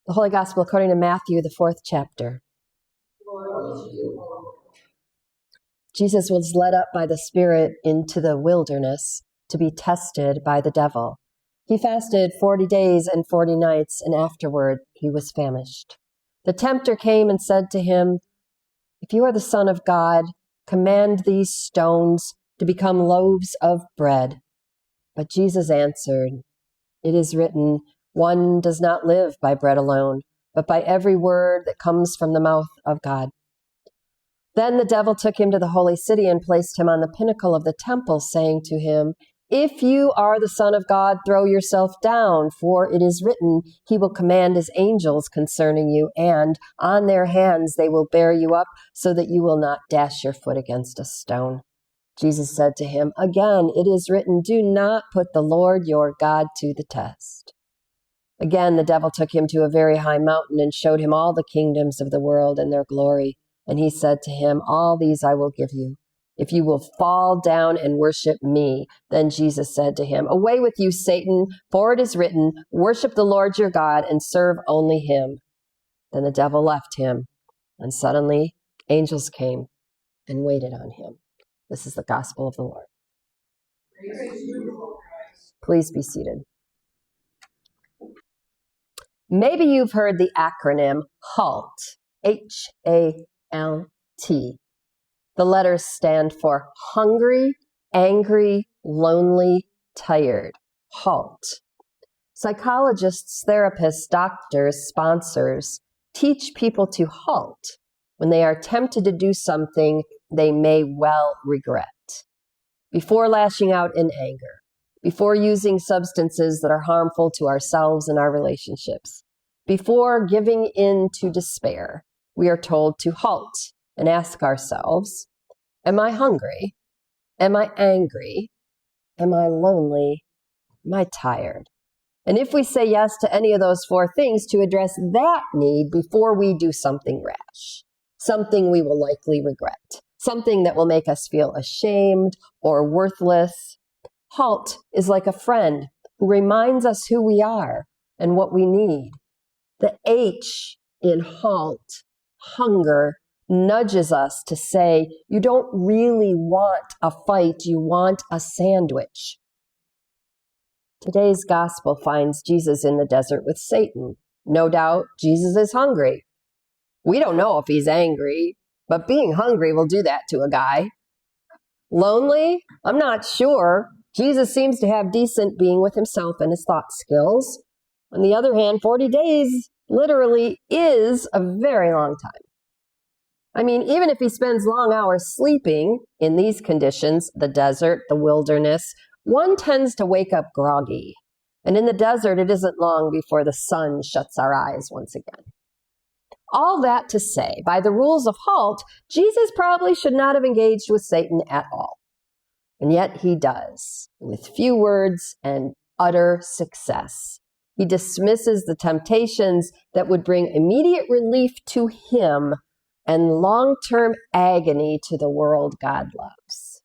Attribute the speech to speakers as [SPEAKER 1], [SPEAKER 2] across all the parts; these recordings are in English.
[SPEAKER 1] The Holy Gospel according to Matthew, the 4th chapter. Jesus was led up by the Spirit into the wilderness to be tested by the devil. He fasted 40 days and 40 nights, and afterward he was famished. The tempter came and said to him, "If you are the Son of God, command these stones to become loaves of bread." But Jesus answered, "It is written, one does not live by bread alone, but by every word that comes from the mouth of God." Then the devil took him to the holy city and placed him on the pinnacle of the temple, saying to him, "If you are the Son of God, throw yourself down, for it is written, he will command his angels concerning you, and on their hands they will bear you up, so that you will not dash your foot against a stone." Jesus said to him, "Again, it is written, do not put the Lord your God to the test." Again, the devil took him to a very high mountain and showed him all the kingdoms of the world and their glory. And he said to him, "All these I will give you, if you will fall down and worship me." Then Jesus said to him, "Away with you, Satan, for it is written, worship the Lord your God and serve only him." Then the devil left him, and suddenly angels came and waited on him. This is the gospel of the Lord. Please be seated. Maybe you've heard the acronym HALT, H-A-L-T. The letters stand for hungry, angry, lonely, tired. HALT. Psychologists, therapists, doctors, sponsors teach people to halt when they are tempted to do something they may well regret. Before lashing out in anger, before using substances that are harmful to ourselves and our relationships, before giving in to despair, we are told to halt and ask ourselves, am I hungry? Am I angry? Am I lonely? Am I tired? And if we say yes to any of those four things, to address that need before we do something rash, something we will likely regret, something that will make us feel ashamed or worthless. HALT is like a friend who reminds us who we are and what we need. The H in HALT, hunger, nudges us to say, you don't really want a fight, you want a sandwich. Today's gospel finds Jesus in the desert with Satan. No doubt, Jesus is hungry. We don't know if he's angry, but being hungry will do that to a guy. Lonely? I'm not sure. Jesus seems to have decent being with himself and his thought skills. On the other hand, 40 days literally is a very long time. I mean, even if he spends long hours sleeping in these conditions, the desert, the wilderness, one tends to wake up groggy. And in the desert, it isn't long before the sun shuts our eyes once again. All that to say, by the rules of HALT, Jesus probably should not have engaged with Satan at all. And yet he does, with few words and utter success. He dismisses the temptations that would bring immediate relief to him and long-term agony to the world God loves.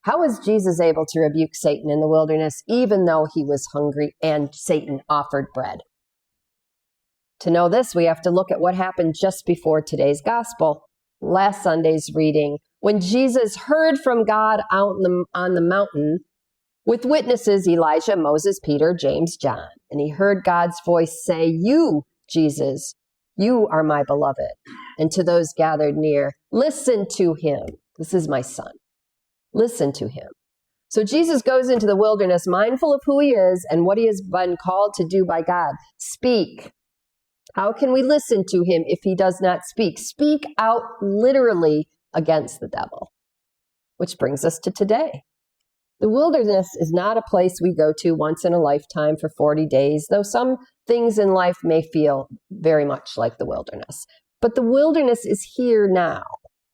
[SPEAKER 1] How was Jesus able to rebuke Satan in the wilderness, even though he was hungry and Satan offered bread? To know this, we have to look at what happened just before today's gospel, last Sunday's reading, when Jesus heard from God out on the mountain with witnesses Elijah, Moses, Peter, James, John. And he heard God's voice say, "You, Jesus, you are my beloved." And to those gathered near, listen to him. This is my son. Listen to him. So Jesus goes into the wilderness mindful of who he is and what he has been called to do by God. Speak. How can we listen to him if he does not speak? Speak out literally against the devil. Which brings us to today. The wilderness is not a place we go to once in a lifetime for 40 days, though some things in life may feel very much like the wilderness. But the wilderness is here now,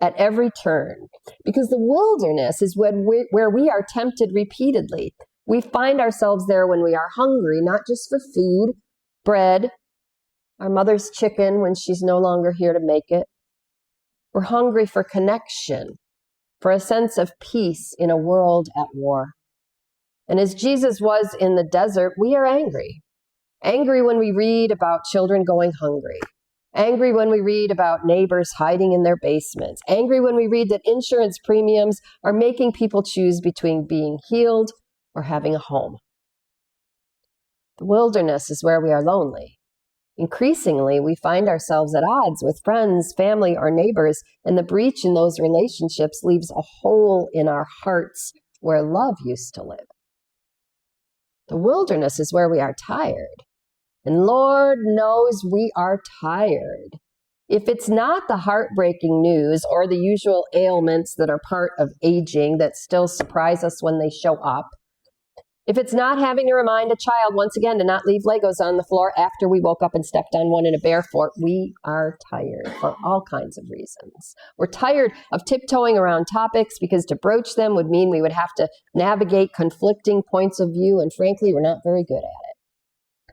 [SPEAKER 1] at every turn, because the wilderness is where we are tempted repeatedly. We find ourselves there when we are hungry, not just for food, bread, our mother's chicken when she's no longer here to make it. We're hungry for connection, for a sense of peace in a world at war. And as Jesus was in the desert, we are angry. Angry when we read about children going hungry. Angry when we read about neighbors hiding in their basements. Angry when we read that insurance premiums are making people choose between being healed or having a home. The wilderness is where we are lonely. Increasingly, we find ourselves at odds with friends, family, or neighbors, and the breach in those relationships leaves a hole in our hearts where love used to live. The wilderness is where we are tired. And Lord knows we are tired. If it's not the heartbreaking news or the usual ailments that are part of aging that still surprise us when they show up, if it's not having to remind a child once again to not leave Legos on the floor after we woke up and stepped on one in a bear fort, we are tired for all kinds of reasons. We're tired of tiptoeing around topics because to broach them would mean we would have to navigate conflicting points of view, and frankly, we're not very good at it.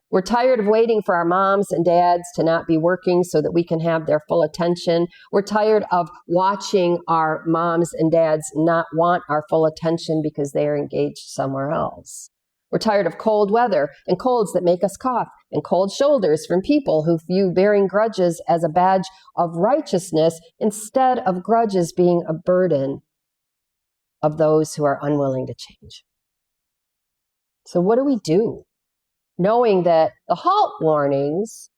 [SPEAKER 1] We're tired of waiting for our moms and dads to not be working so that we can have their full attention. We're tired of watching our moms and dads not want our full attention because they are engaged somewhere else. We're tired of cold weather and colds that make us cough and cold shoulders from people who view bearing grudges as a badge of righteousness instead of grudges being a burden of those who are unwilling to change. So what do we do? Knowing that the halt warnings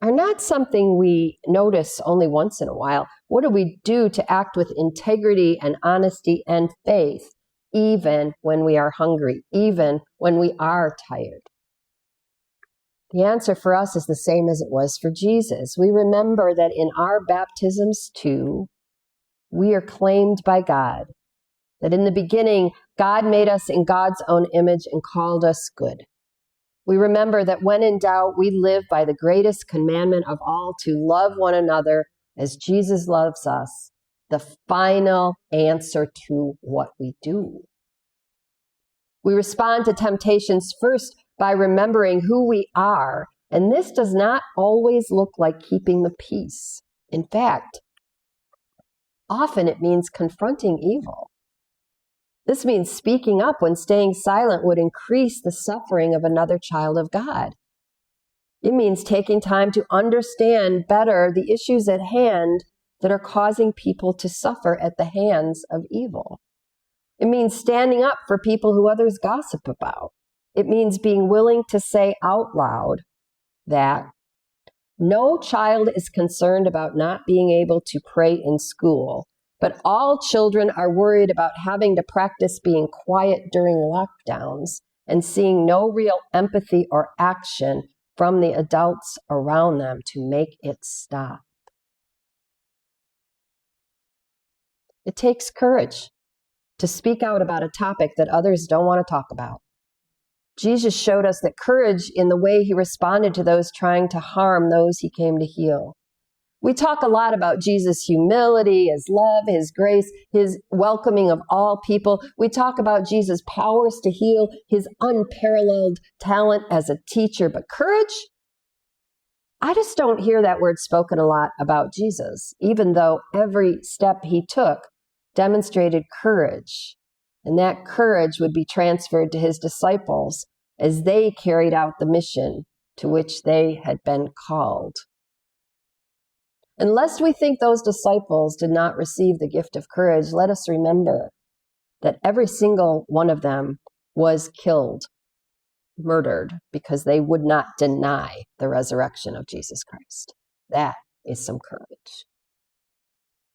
[SPEAKER 1] are not something we notice only once in a while. What do we do to act with integrity and honesty and faith, even when we are hungry, even when we are tired? The answer for us is the same as it was for Jesus. We remember that in our baptisms too, we are claimed by God, that in the beginning, God made us in God's own image and called us good. We remember that when in doubt, we live by the greatest commandment of all, to love one another as Jesus loves us, the final answer to what we do. We respond to temptations first by remembering who we are, and this does not always look like keeping the peace. In fact, often it means confronting evil. This means speaking up when staying silent would increase the suffering of another child of God. It means taking time to understand better the issues at hand that are causing people to suffer at the hands of evil. It means standing up for people who others gossip about. It means being willing to say out loud that no child is concerned about not being able to pray in school, but all children are worried about having to practice being quiet during lockdowns and seeing no real empathy or action from the adults around them to make it stop. It takes courage to speak out about a topic that others don't want to talk about. Jesus showed us that courage in the way he responded to those trying to harm those he came to heal. We talk a lot about Jesus' humility, his love, his grace, his welcoming of all people. We talk about Jesus' powers to heal, his unparalleled talent as a teacher. But courage? I just don't hear that word spoken a lot about Jesus, even though every step he took demonstrated courage. And that courage would be transferred to his disciples as they carried out the mission to which they had been called. And lest we think those disciples did not receive the gift of courage, let us remember that every single one of them was killed, murdered, because they would not deny the resurrection of Jesus Christ. That is some courage.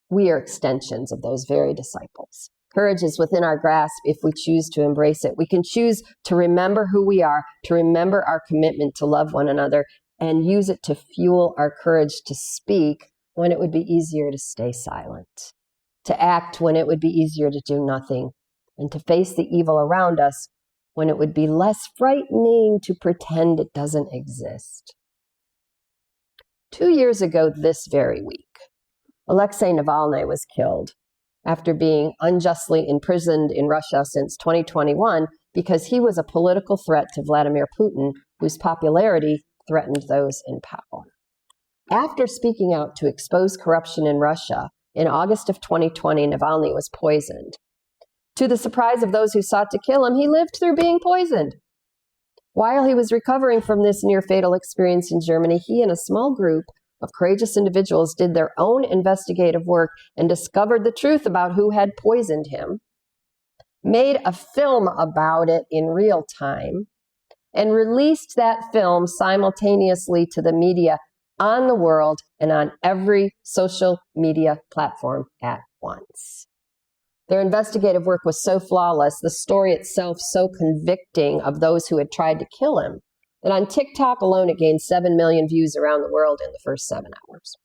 [SPEAKER 1] We are extensions of those very disciples. Courage is within our grasp if we choose to embrace it. We can choose to remember who we are, to remember our commitment to love one another, and use it to fuel our courage to speak when it would be easier to stay silent, to act when it would be easier to do nothing, and to face the evil around us when it would be less frightening to pretend it doesn't exist. 2 years ago this very week, Alexei Navalny was killed after being unjustly imprisoned in Russia since 2021 because he was a political threat to Vladimir Putin, whose popularity threatened those in power. After speaking out to expose corruption in Russia, in August of 2020, Navalny was poisoned. To the surprise of those who sought to kill him, he lived through being poisoned. While he was recovering from this near-fatal experience in Germany, he and a small group of courageous individuals did their own investigative work and discovered the truth about who had poisoned him, made a film about it in real time, and released that film simultaneously to the media on the world and on every social media platform at once. Their investigative work was so flawless, the story itself so convicting of those who had tried to kill him, that on TikTok alone it gained 7 million views around the world in the first 7 hours.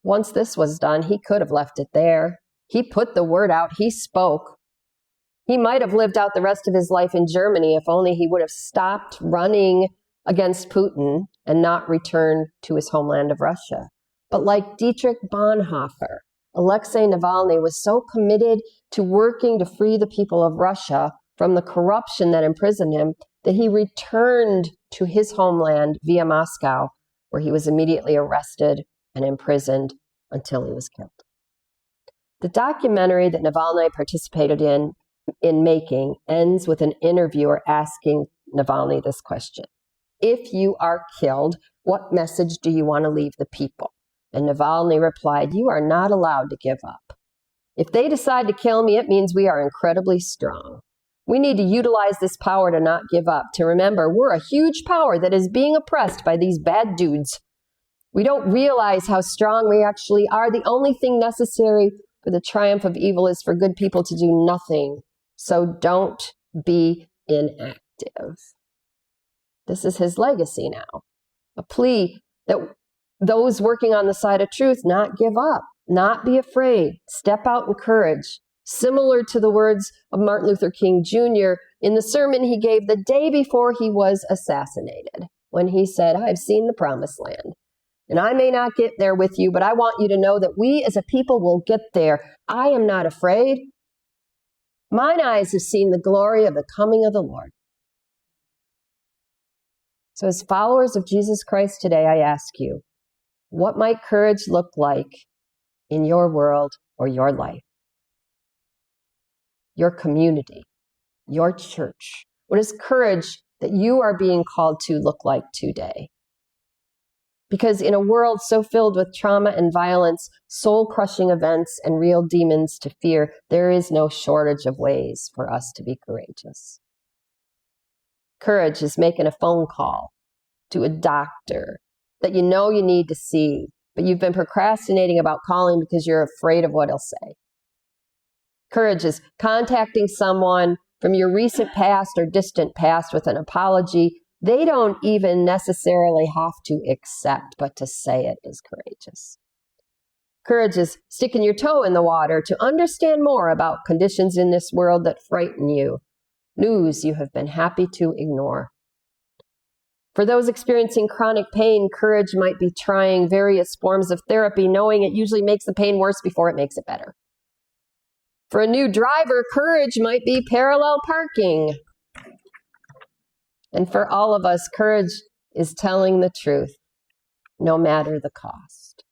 [SPEAKER 1] Once this was done, he could have left it there. He put the word out, he spoke. He might have lived out the rest of his life in Germany if only he would have stopped running against Putin and not returned to his homeland of Russia. But like Dietrich Bonhoeffer, Alexei Navalny was so committed to working to free the people of Russia from the corruption that imprisoned him that he returned to his homeland via Moscow, where he was immediately arrested and imprisoned until he was killed. The documentary that Navalny participated in making ends with an interviewer asking Navalny this question: if you are killed, what message do you want to leave the people? And Navalny replied, you are not allowed to give up. If they decide to kill me, it means we are incredibly strong. We need to utilize this power to not give up, to remember we're a huge power that is being oppressed by these bad dudes. We don't realize how strong we actually are. The only thing necessary for the triumph of evil is for good people to do nothing. So don't be inactive. This is his legacy now. A plea that those working on the side of truth not give up, not be afraid, step out in courage, similar to the words of Martin Luther King Jr. in the sermon he gave the day before he was assassinated, when he said, I've seen the promised land, and I may not get there with you, but I want you to know that we as a people will get there. I am not afraid. Mine eyes have seen the glory of the coming of the Lord. So as followers of Jesus Christ today, I ask you, what might courage look like in your world or your life, your community, your church? What does courage that you are being called to look like today? Because in a world so filled with trauma and violence, soul-crushing events, and real demons to fear, there is no shortage of ways for us to be courageous. Courage is making a phone call to a doctor that you know you need to see, but you've been procrastinating about calling because you're afraid of what he'll say. Courage is contacting someone from your recent past or distant past with an apology they don't even necessarily have to accept, but to say it is courageous. Courage is sticking your toe in the water to understand more about conditions in this world that frighten you, news you have been happy to ignore. For those experiencing chronic pain, courage might be trying various forms of therapy, knowing it usually makes the pain worse before it makes it better. For a new driver, courage might be parallel parking. And for all of us, courage is telling the truth, no matter the cost.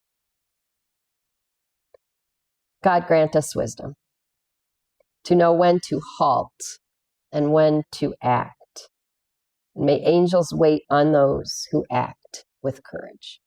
[SPEAKER 1] God grant us wisdom to know when to halt and when to act. And may angels wait on those who act with courage.